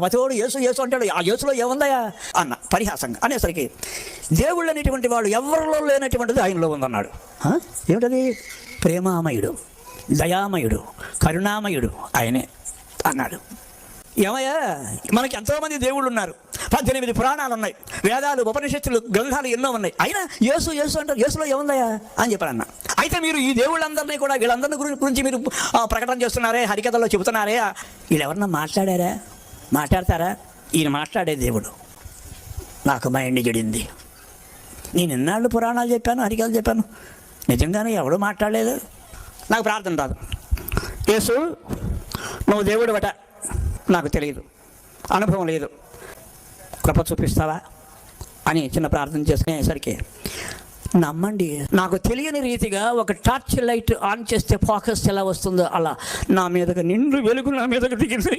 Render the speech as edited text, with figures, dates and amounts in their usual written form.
మతోడు యేసు యేసు అంటాడు, ఆ యేసులో ఏముందయా అన్న పరిహాసంగా అనేసరికి దేవుళ్ళు అనేటువంటి వాడు ఎవరిలో లేనటువంటిది ఆయనలో ఉందన్నాడు. ఏమిటది? ప్రేమామయుడు, దయామయుడు, కరుణామయుడు ఆయనే అన్నాడు. ఏమయ్యా, మనకి ఎంతోమంది దేవుళ్ళు ఉన్నారు, 18 పురాణాలు ఉన్నాయి, వేదాలు, ఉపనిషత్తులు, గ్రంథాలు ఎన్నో ఉన్నాయి. అయినా యేసు యేసు అంటారు, యేసులో ఏముందయా అని చెప్పారన్న. అయితే మీరు ఈ దేవుళ్ళందరినీ కూడా వీళ్ళందరినీ గురించి మీరు ప్రకటన చేస్తున్నారే, హరికథలో చెబుతున్నారే, వీళ్ళెవరన్నా మాట్లాడతారా? ఈయన మాట్లాడే దేవుడు. నాకు మైండ్ చెడింది. నేను ఎన్నాళ్ళు పురాణాలు చెప్పాను, హరికథలు చెప్పాను, నిజంగానే ఎవడూ మాట్లాడలేదు. నాకు ప్రార్థన రాదు. యేసు నువ్వు దేవుడు బట, నాకు తెలియదు, అనుభవం లేదు, కృప చూపిస్తావా అని చిన్న ప్రార్థన చేసుకునేసరికి నమ్మండి, నాకు తెలియని రీతిగా ఒక టార్చ్ లైట్ ఆన్ చేస్తే ఫోకస్ ఎలా వస్తుందో అలా నా మీదకి నిండు వెలుగు నా మీదకి దిగింది.